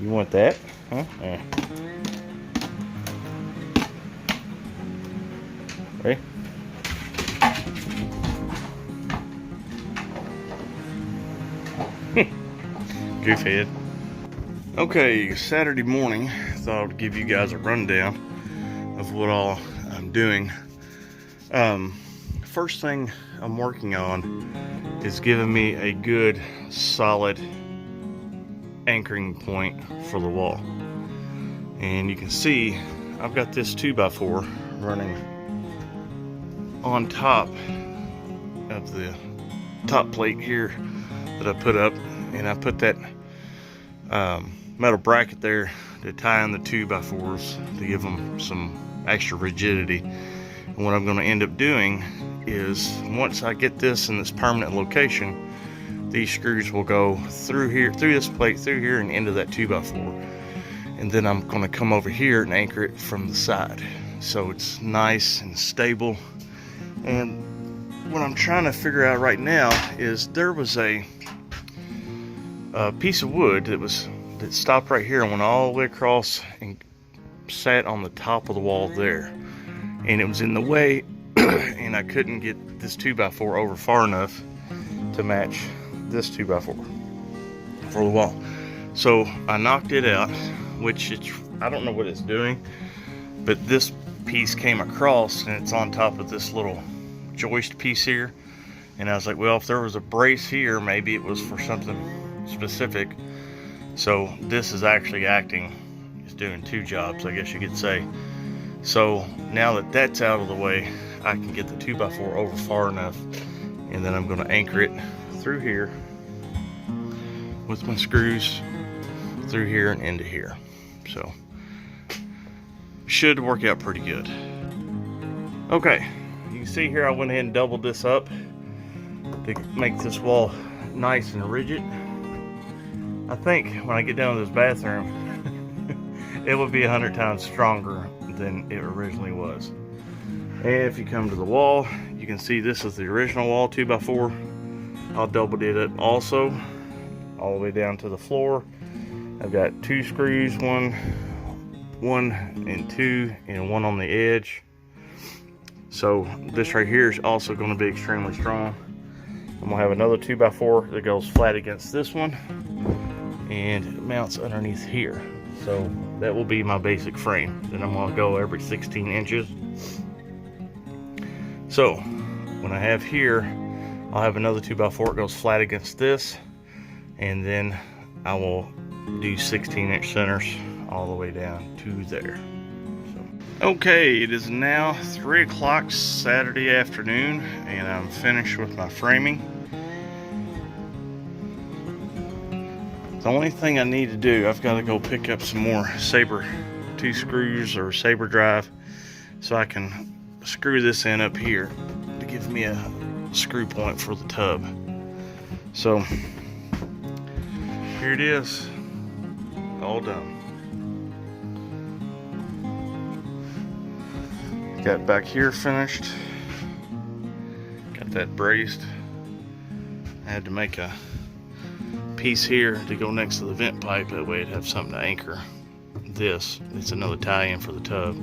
You want that? Huh? Yeah. Ready? Goofhead. Okay, Saturday morning, thought I would give you guys a rundown of what all I'm doing. First thing I'm working on is giving me a good solid anchoring point for the wall. And you can see I've got this 2x4 running on top of the top plate here that I put up, and I put that metal bracket there to tie in the 2x4s to give them some extra rigidity. And what I'm going to end up doing is, once I get this in this permanent location, these screws will go through here, through this plate, through here, and into that 2x4. And then I'm going to come over here and anchor it from the side, so it's nice and stable. And what I'm trying to figure out right now is, there was a piece of wood that stopped right here and went all the way across and sat on the top of the wall there, and it was in the way and I couldn't get this 2x4 over far enough to match this 2x4 for the wall. So I knocked it out, which I don't know what it's doing, but this piece came across and it's on top of this little joist piece here, and I was like, well, if there was a brace here, maybe it was for something specific. So this is actually acting, it's doing two jobs, I guess you could say. So now that that's out of the way, I can get the 2x4 over far enough, and then I'm going to anchor it through here with my screws through here and into here. So should work out pretty good. Okay, you can see here I went ahead and doubled this up to make this wall nice and rigid. I think when I get down to this bathroom, it will be 100 times stronger than it originally was. And if you come to the wall, you can see this is the original wall 2x4. I'll double it up also, all the way down to the floor. I've got two screws, one and two, and one on the edge. So this right here is also going to be extremely strong. I'm gonna have another 2x4 that goes flat against this one, and it mounts underneath here. So that will be my basic frame. Then I'm gonna go every 16 inches. So when I have here, I'll have another 2x4 that goes flat against this, and then I will do 16-inch centers all the way down to there. So, okay, it is now 3 o'clock Saturday afternoon, and I'm finished with my framing. The only thing I need to do, I've got to go pick up some more Saber 2 screws or Saber drive, so I can screw this in up here to give me a screw point for the tub. So here it is, all done. Got back here finished, got that braced. I had to make a piece here to go next to the vent pipe, that way it'd have something to anchor this. It's another tie-in for the tub.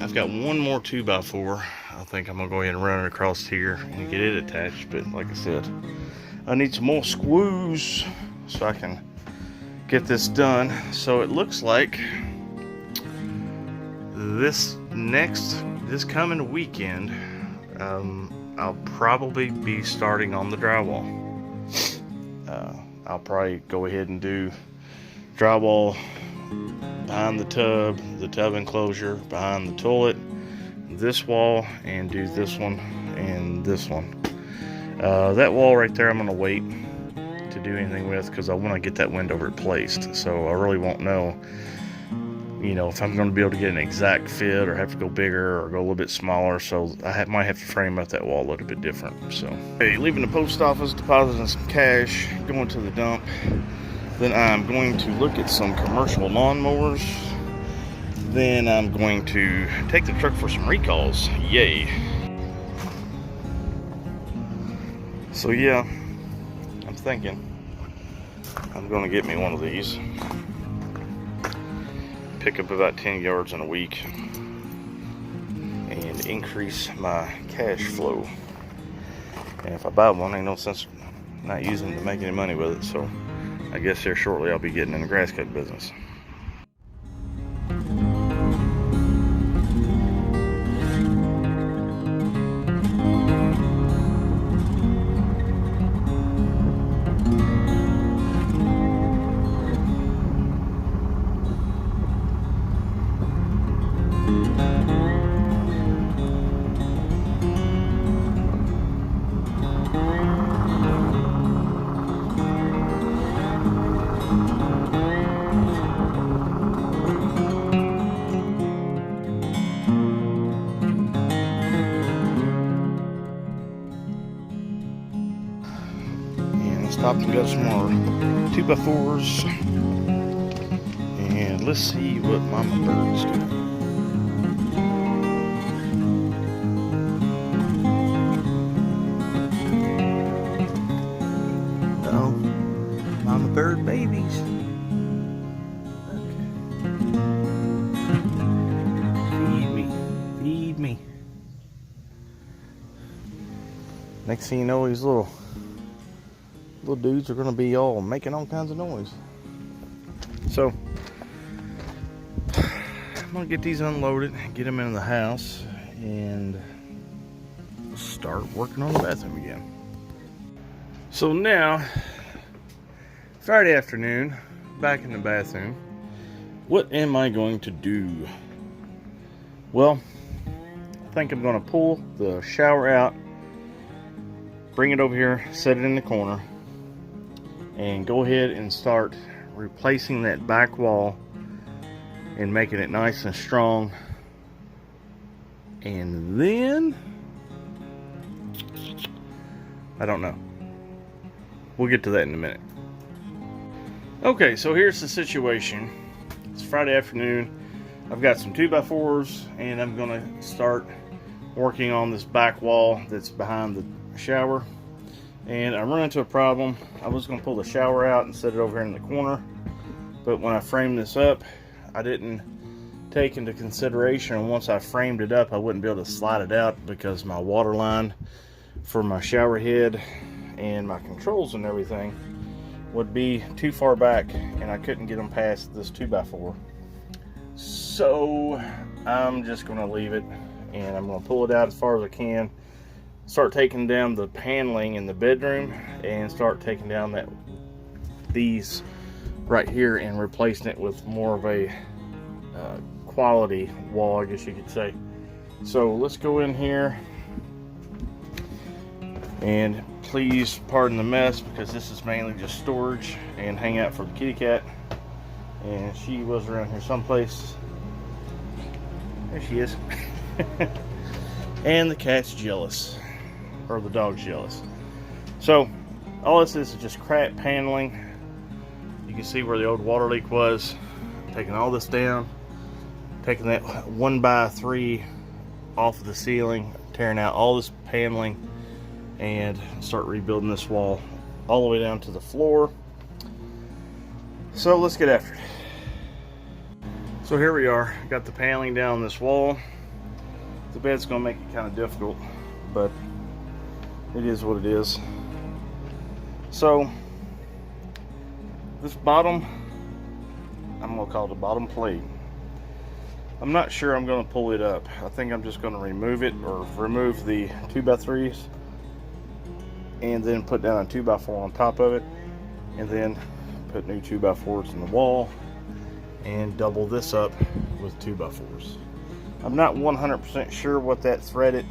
I've got one more 2x4. I think I'm gonna go ahead and run it across here and get it attached, but like I said, I need some more screws so I can get this done. So it looks like this coming weekend, I'll probably be starting on the drywall. I'll probably go ahead and do drywall behind the tub enclosure, behind the toilet, this wall, and do this one and this one. That wall right there I'm going to wait to do anything with, because I want to get that window replaced. So I really won't know, you know, if I'm going to be able to get an exact fit or have to go bigger or go a little bit smaller. So I might have to frame up that wall a little bit different. So, hey, leaving the post office, depositing some cash, going to the dump. Then I'm going to look at some commercial lawnmowers. Then I'm going to take the truck for some recalls. Yay. So yeah, I'm thinking I'm going to get me one of these. Pick up about 10 yards in a week and increase my cash flow. And if I buy one, ain't no sense not using it to make any money with it. So I guess here shortly I'll be getting in the grass cut business. Stopped and got some more 2x4s, and let's see what Mama Bird's doing. Oh, Mama Bird babies. Okay. Feed me. Next thing you know, these little dudes are going to be all making all kinds of noise. So I'm going to get these unloaded, get them into the house, and start working on the bathroom again. So now, Friday afternoon, back in the bathroom. What am I going to do? Well, I think I'm going to pull the shower out, bring it over here, set it in the corner, and go ahead and start replacing that back wall and making it nice and strong. And then I don't know. We'll get to that in a minute. Okay, so here's the situation. It's Friday afternoon. I've got some 2x4s and I'm gonna start working on this back wall that's behind the shower. And I run into a problem. I was going to pull the shower out and set it over here in the corner, but when I framed this up, I didn't take into consideration once I framed it up, I wouldn't be able to slide it out because my water line for my shower head and my controls and everything would be too far back, and I couldn't get them past this 2x4. So I'm just going to leave it, and I'm going to pull it out as far as I can. Start taking down the paneling in the bedroom and start taking down these right here and replacing it with more of a quality wall, I guess you could say. So let's go in here, and please pardon the mess because this is mainly just storage and hang out for the kitty cat, and she was around here someplace. There she is. And the cat's jealous. Or the dog's jealous. So all this is just crap paneling. You can see where the old water leak was. Taking all this down, taking that 1x3 off of the ceiling, tearing out all this paneling, and start rebuilding this wall all the way down to the floor. So let's get after it. So here we are. Got the paneling down this wall. The bed's gonna make it kind of difficult, but it is what it is. So this bottom, I'm gonna call it the bottom plate. I'm not sure I'm gonna pull it up. I think I'm just gonna remove it, or remove the 2x3s and then put down a 2x4 on top of it, and then put new 2x4s in the wall and double this up with 2x4s. I'm not 100% sure what that threaded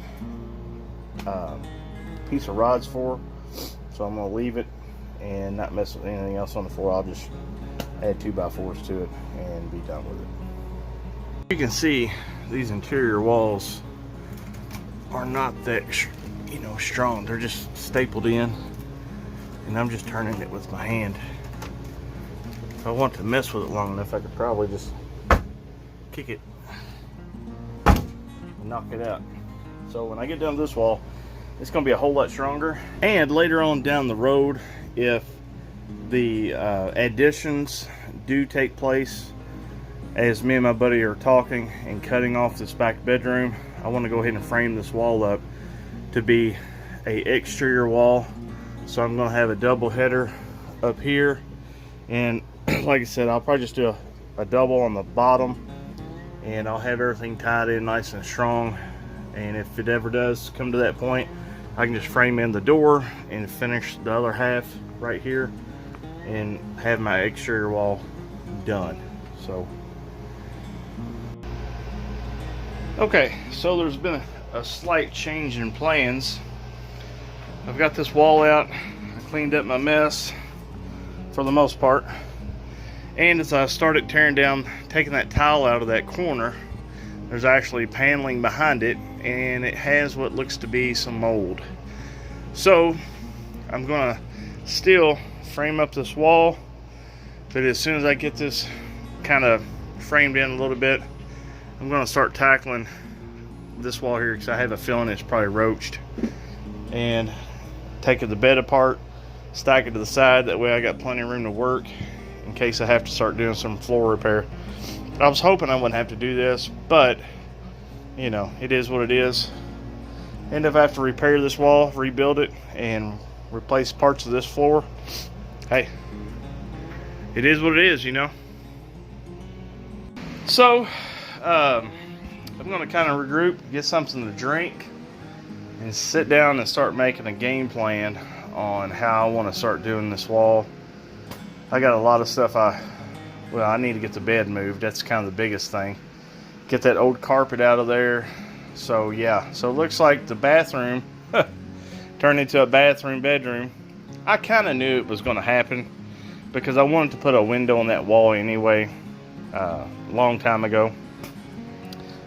piece of rod's for, so I'm going to leave it and not mess with anything else on the floor. I'll just add 2x4s to it and be done with it. You can see these interior walls are not that strong. They're just stapled in, and I'm just turning it with my hand. If I want to mess with it long enough, I could probably just kick it and knock it out. So when I get done with this wall, it's going to be a whole lot stronger. And later on down the road, if the additions do take place as me and my buddy are talking and cutting off this back bedroom. I want to go ahead and frame this wall up to be a exterior wall. So I'm going to have a double header up here, and like I said, I'll probably just do a double on the bottom, and I'll have everything tied in nice and strong. And if it ever does come to that point, I can just frame in the door and finish the other half right here and have my exterior wall done. So okay, so there's been a slight change in plans. I've got this wall out. I cleaned up my mess for the most part, and as I started tearing down, taking that tile out of that corner, there's actually paneling behind it, and it has what looks to be some mold. So I'm gonna still frame up this wall, but as soon as I get this kind of framed in a little bit, I'm gonna start tackling this wall here, because I have a feeling it's probably roached, and taking the bed apart, stack it to the side. That way I got plenty of room to work in case I have to start doing some floor repair. I was hoping I wouldn't have to do this, but you know, it is what it is. And if I have to repair this wall, rebuild it, and replace parts of this floor, hey, it is what it is, you know. So I'm going to kind of regroup, get something to drink, and sit down and start making a game plan on how I want to start doing this wall. I got a lot of stuff I need to get the bed moved. That's kind of the biggest thing. Get that old carpet out of there. So yeah, so it looks like the bathroom turned into a bathroom bedroom. I kind of knew it was going to happen because I wanted to put a window on that wall anyway, a long time ago.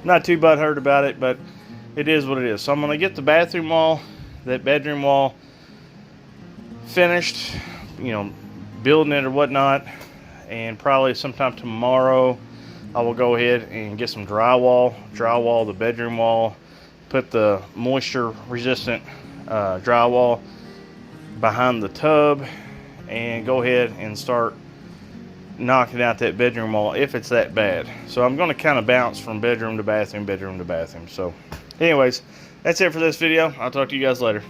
Not too butthurt about it, but it is what it is. So I'm going to get the bathroom wall, that bedroom wall finished, you know, building it or whatnot, and probably sometime tomorrow I will go ahead and get some drywall the bedroom wall, put the moisture resistant drywall behind the tub, and go ahead and start knocking out that bedroom wall if it's that bad. So I'm going to kind of bounce from bedroom to bathroom, bedroom to bathroom. So anyways, that's it for this video. I'll talk to you guys later.